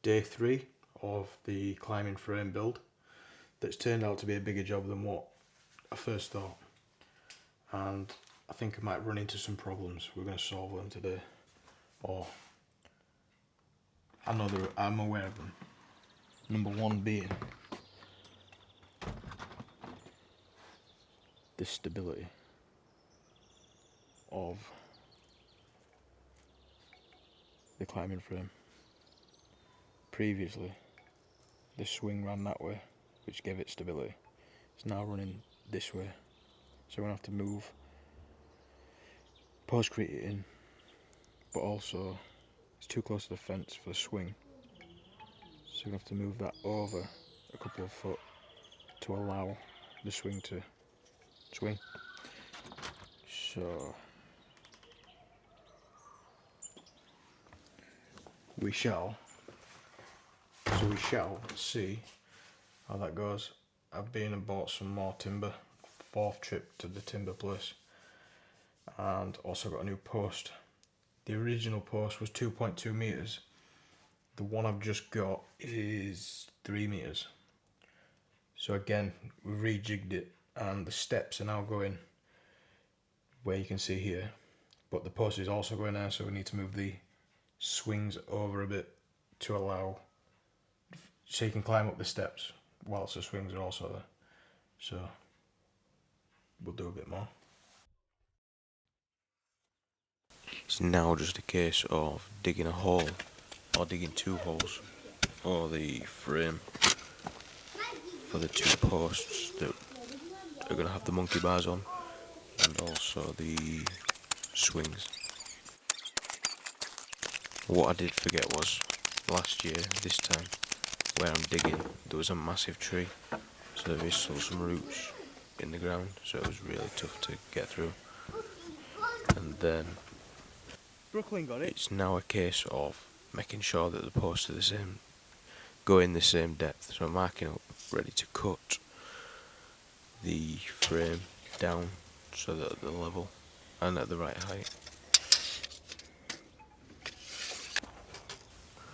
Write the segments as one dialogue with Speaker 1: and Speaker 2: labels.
Speaker 1: day 3 of the climbing frame build that's turned out to be a bigger job than what I first thought, and I think I might run into some problems. We're going to solve them today, or I'm aware of them. Number 1 being the stability of the climbing frame. Previously the swing ran that way, which gave it stability. It's now running this way, so we're going to have to move postcrete it in, but also it's too close to the fence for the swing, so we're going to have to move that over a couple of foot to allow the swing to swing. So we shall see how that goes. I've been and bought some more timber, 4th trip to the timber place, and also got a new post. The original post was 2.2 meters. The one I've just got is 3 meters. So again, we rejigged it, and the steps are now going where you can see here, but the post is also going there, so we need to move the swings over a bit to allow, so you can climb up the steps whilst the swings are also there. So we'll do a bit more. It's now just a case of digging a hole, or digging 2 holes for the frame, for the 2 posts that are going to have the monkey bars on, and also the swings. What I did forget was, last year, this time, where I'm digging, there was a massive tree, so there is still some roots in the ground, so it was really tough to get through. And then
Speaker 2: Brooklyn got it.
Speaker 1: It's now a case of making sure that the posts are go in the same depth, so I'm marking up, ready to cut the frame down so that at the level and at the right height.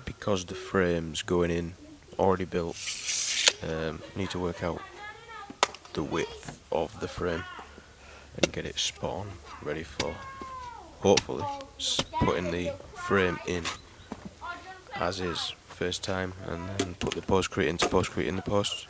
Speaker 1: Because the frame's going in already built, need to work out the width of the frame and get it spot on, ready for hopefully putting the frame in as is first time, and then put the postcrete into postcrete in the posts.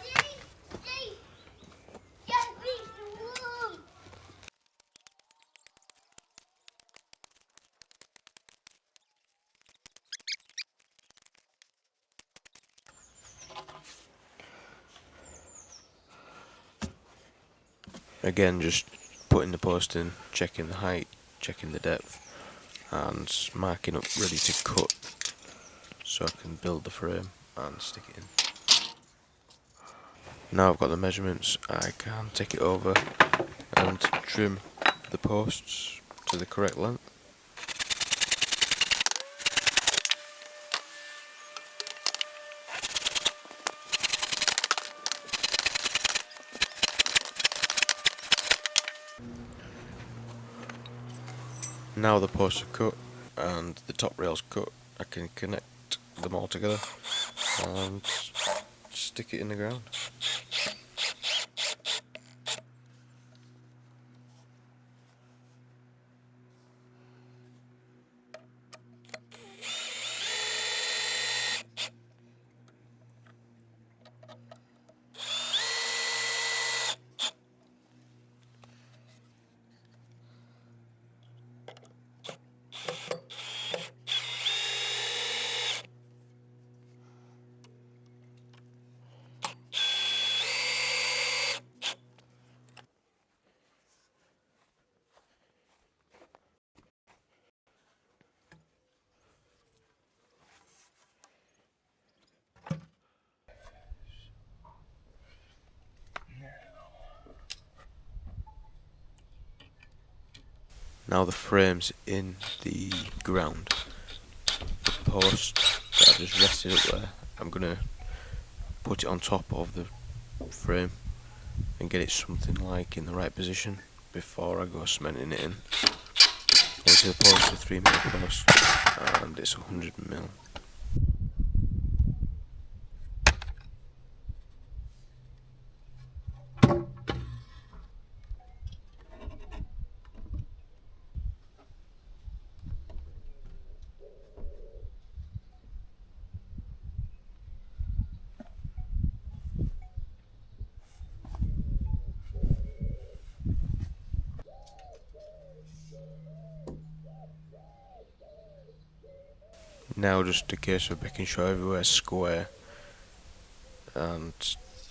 Speaker 1: Again, just putting the post in, checking the height, checking the depth, and marking up ready to cut so I can build the frame and stick it in. Now I've got the measurements, I can take it over and trim the posts to the correct length. Now the posts are cut and the top rails cut, I can connect them all together and stick it in the ground. Now the frame's in the ground. The post that I just rested up there, I'm going to put it on top of the frame and get it something like in the right position before I go cementing it in. Obviously the post is a 3mm post and it's 100mm. now just a case of making sure everywhere's square and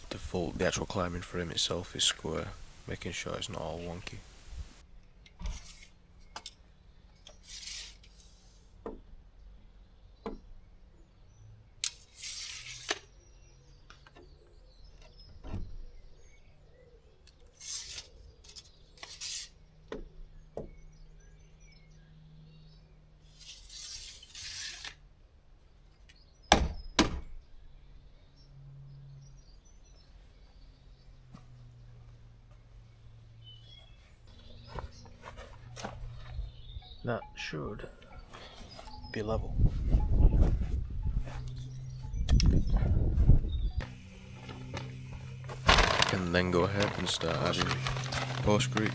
Speaker 1: the actual climbing frame itself is square, making sure it's not all wonky. That should be level. And then go ahead and start adding postcrete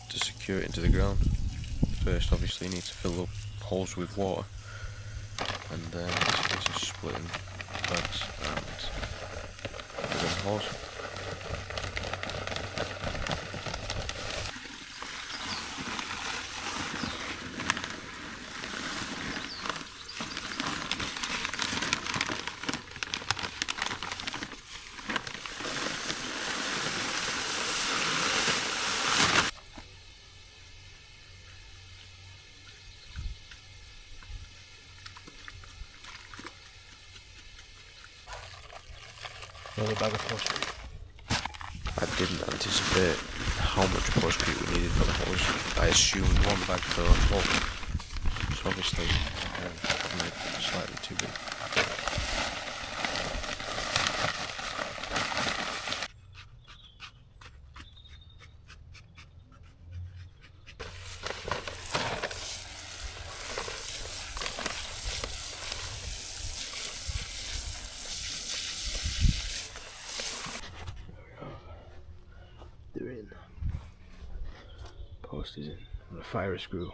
Speaker 1: to secure it into the ground. First, obviously, you need to fill up holes with water, and then it's just splitting bags and filling holes. Another bag of postcrete. I didn't anticipate how much postcrete we needed for the house. I assumed one bag per hole, so obviously made it slightly too big. They're in. Post is in. I'm gonna fire a screw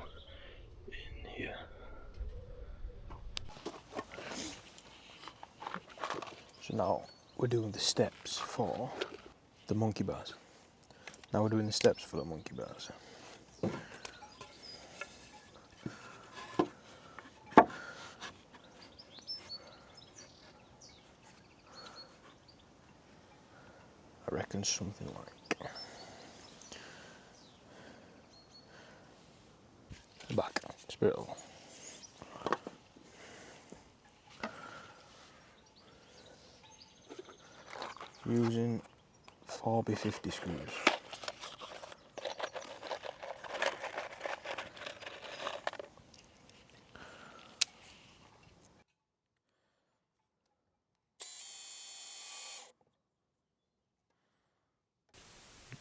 Speaker 1: in here. So now we're doing the steps for the monkey bars. I reckon something like back, spirit level. Using 4x50 screws.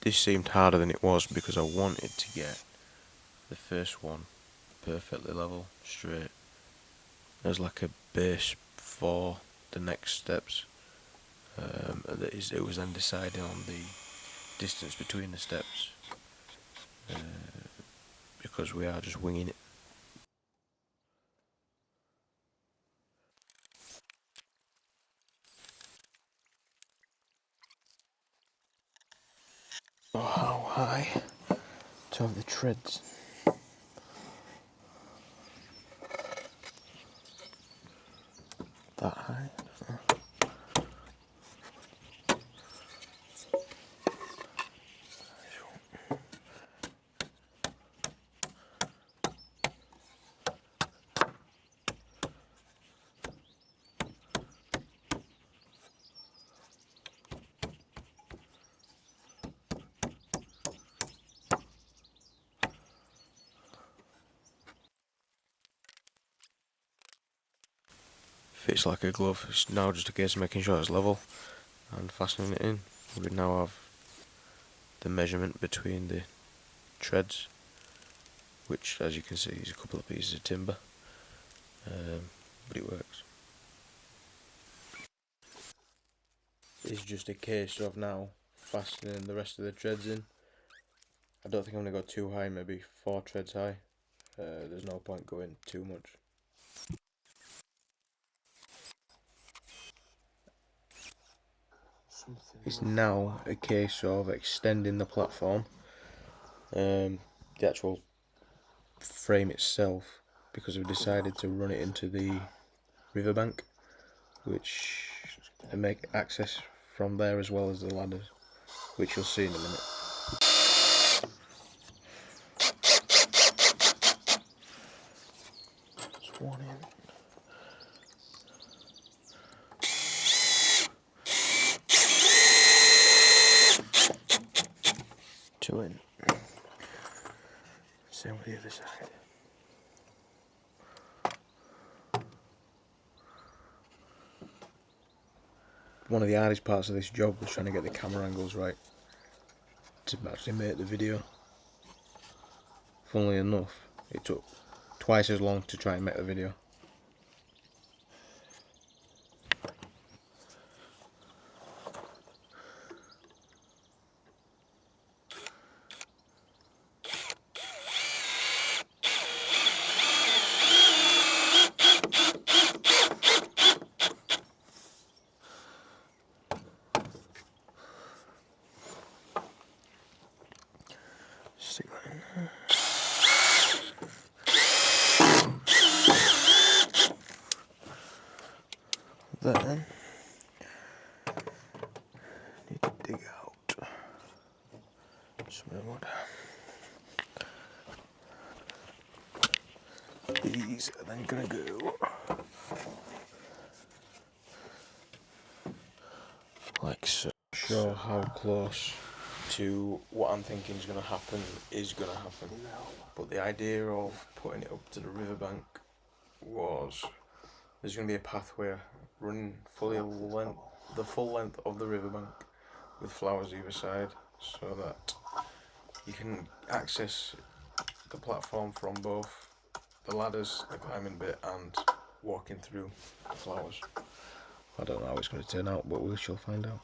Speaker 1: This seemed harder than it was because I wanted to get the first one perfectly level, straight. There's like a base for the next steps. It was then deciding on the distance between the steps because we are just winging it. How high to have the treads? That high? Fits like a glove. It's now just a case of making sure it's level and fastening it in. We now have the measurement between the treads, which, as you can see, is a couple of pieces of timber, but it works. It's just a case of now fastening the rest of the treads in. I don't think I'm going to go too high, maybe 4 treads high. There's no point going too much. It's now a case of extending the platform. The actual frame itself because we've decided to run it into the riverbank, which and make access from there as well as the ladders, which you'll see in a minute. There's one in. Two in. Same with the other side. One of the hardest parts of this job was trying to get the camera angles right to actually make the video. Funnily enough, it took twice as long to try and make the video. Stick that in there. Then need to dig out some of the wood. These are then gonna go like so. Sure how close to what I'm thinking is gonna happen, but the idea of putting it up to the riverbank was there's gonna be a pathway running the full length of the riverbank with flowers either side, so that you can access the platform from both the ladders, the climbing bit, and walking through the flowers. I don't know how it's going to turn out, but we shall find out.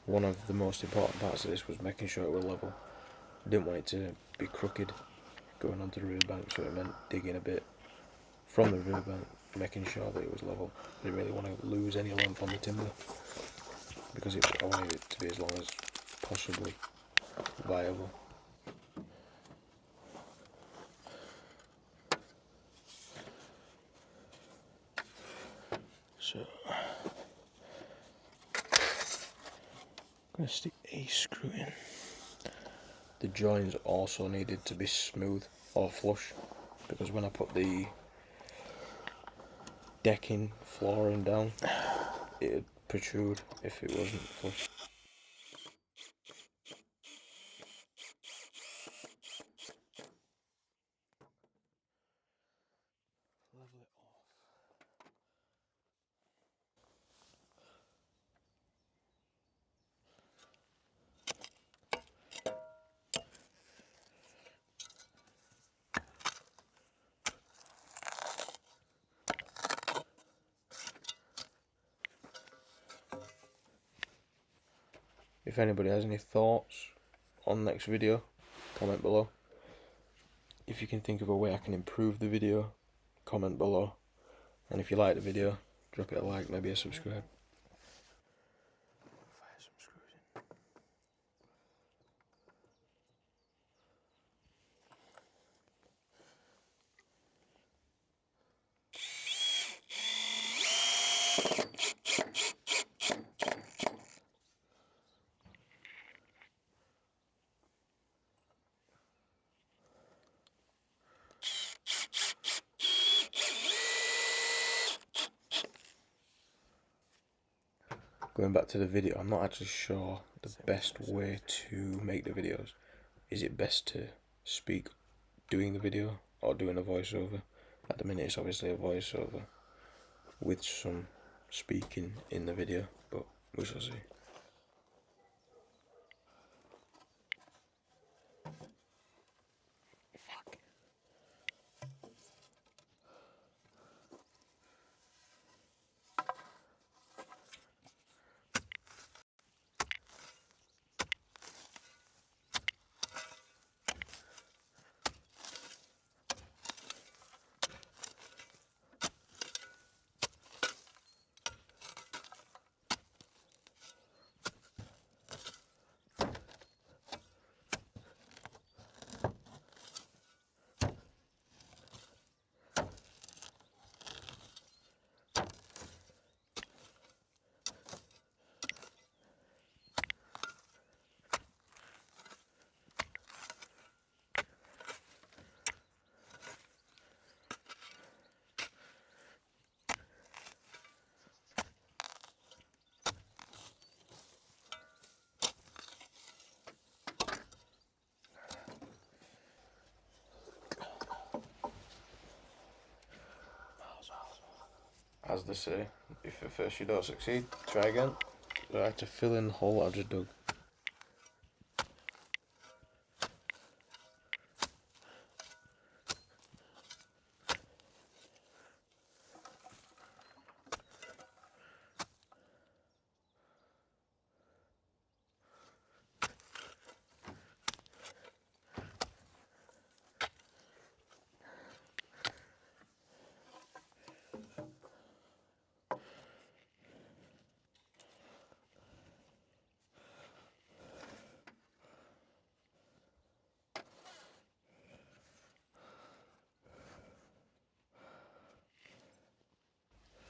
Speaker 1: One of the most important parts of this was making sure it was level. I didn't want it to be crooked going onto the riverbank, so it meant digging a bit from the riverbank, making sure that it was level. I didn't really want to lose any length on the timber, because I wanted it to be as long as possibly viable. So I'm going to stick a screw in. The joins also needed to be smooth or flush, because when I put the decking flooring down, it'd protrude if it wasn't flush. Level it off. If anybody has any thoughts on the next video, comment below. If you can think of a way I can improve the video, comment below. And if you like the video, drop it a like, maybe a subscribe. Fire some screws in. Going back to the video, I'm not actually sure the best way to make the videos. Is it best to speak doing the video or doing a voiceover? At the minute it's obviously a voiceover with some speaking in the video, but we shall see. as they say, if at first you don't succeed, try again. So I had to fill in the hole I just dug.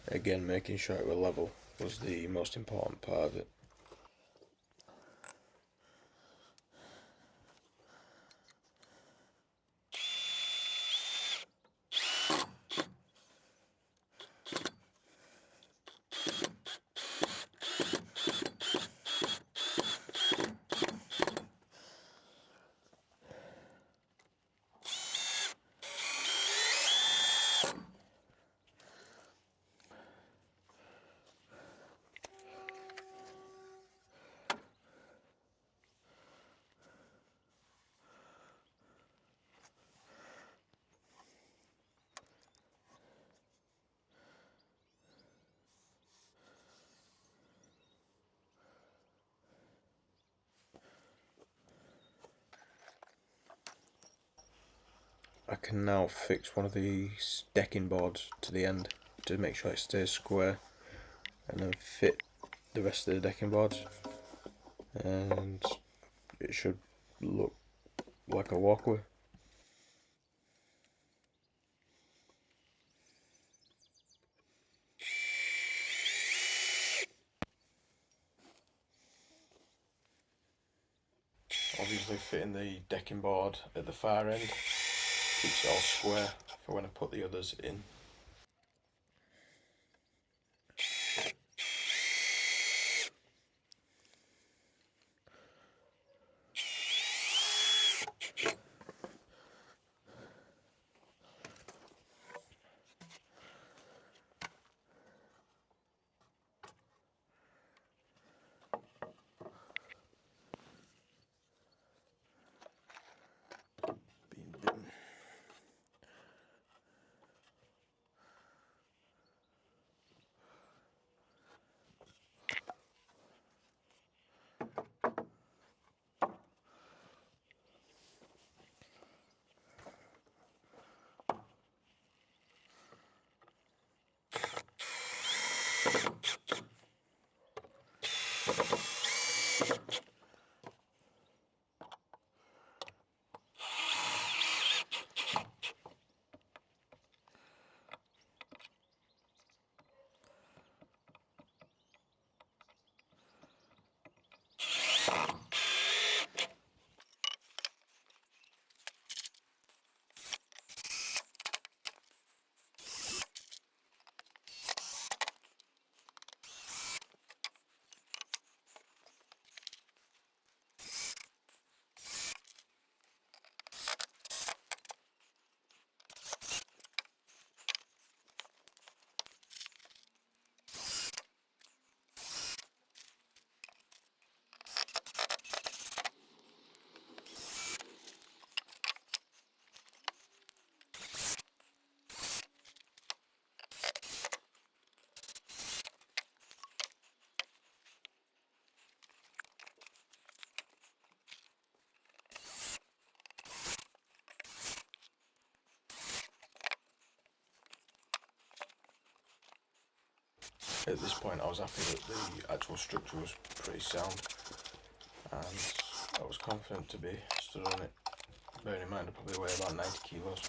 Speaker 1: Again, making sure it was level was the most important part of it. I can now fix one of these decking boards to the end to make sure it stays square, and then fit the rest of the decking boards, and it should look like a walkway. Obviously fitting the decking board at the far end keeps it all square for when I put the others in. Being bitten. At this point I was happy that the actual structure was pretty sound, and I was confident to be stood on it, bearing in mind I probably weigh about 90 kilos.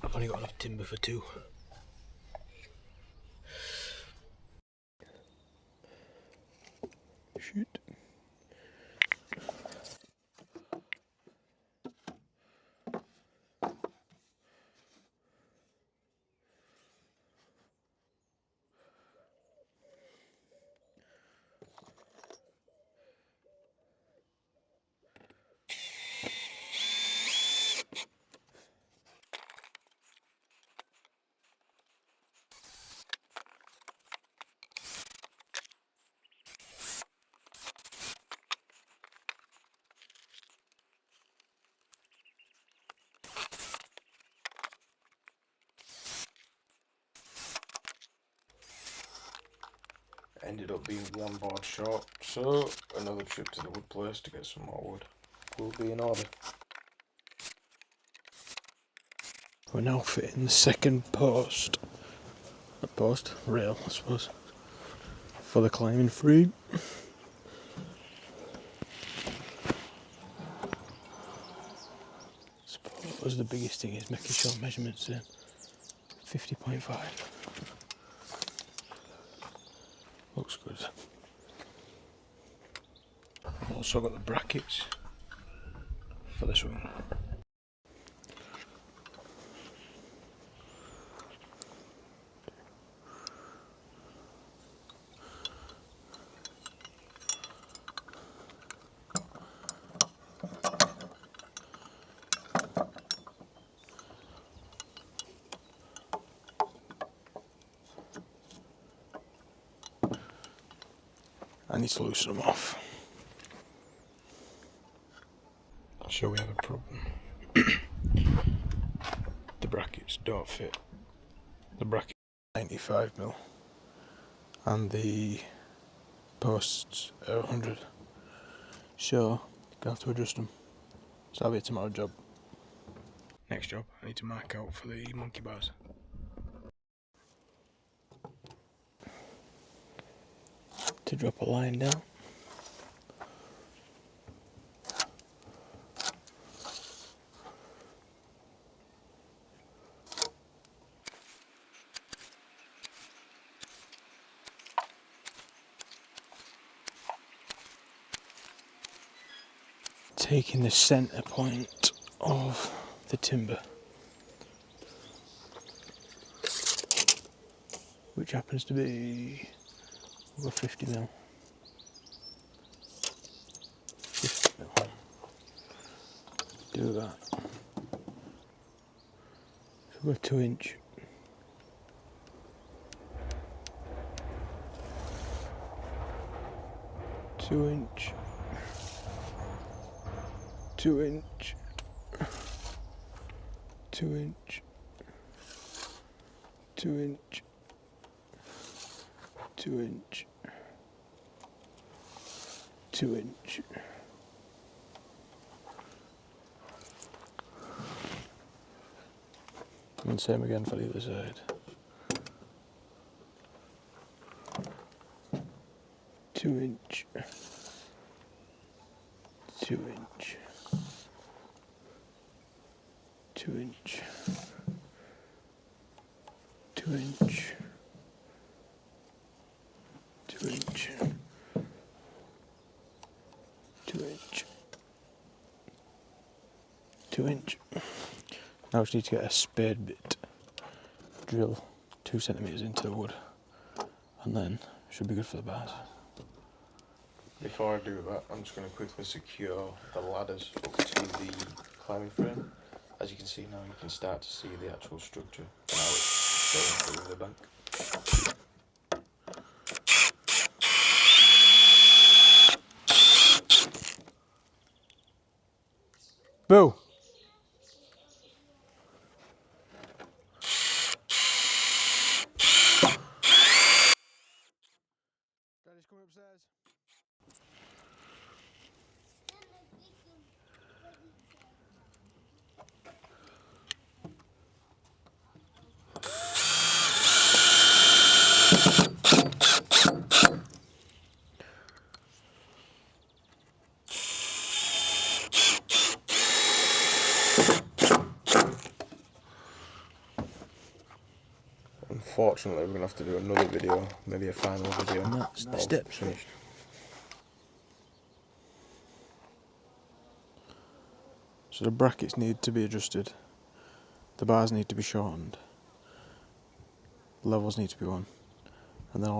Speaker 1: I've only got enough timber for two. Shoot. ended up being one board short, so another trip to the wood place to get some more wood will be in order. We're now fitting the second rail, I suppose, for the climbing frame. I suppose the biggest thing is making sure measurements are 50.5. Looks good. I've also got the brackets for this one. I need to loosen them off. So we have a problem. The brackets don't fit. The bracket 95mm and the posts are 100. So you're gonna have to adjust them. So that'll be a tomorrow job. Next job, I need to mark out for the monkey bars. To drop a line down. Taking the centre point of the timber, which happens to be over 50mm. 50mm. Do that. So we're 2 inch. Two inch. 2 inch. 2 inch. 2 inch. 2 inch. 2 inch. And same again for the other side. 2 inch. 2 inch. 2 inch. 2 inch. 2 inch. 2 inch. 2 inch. Now I just need to get a spade bit, drill 2 centimetres into the wood, and then it should be good for the bars. Before I do that, I'm just going to quickly secure the ladders up to the climbing frame. As you can see now, you can start to see the actual structure and how it's going through the bank. Boo! Daddy's coming upstairs. Unfortunately, we're going to have to do another video, maybe a final video. And that's the steps finished. So the brackets need to be adjusted, the bars need to be shortened, levels need to be on, and then also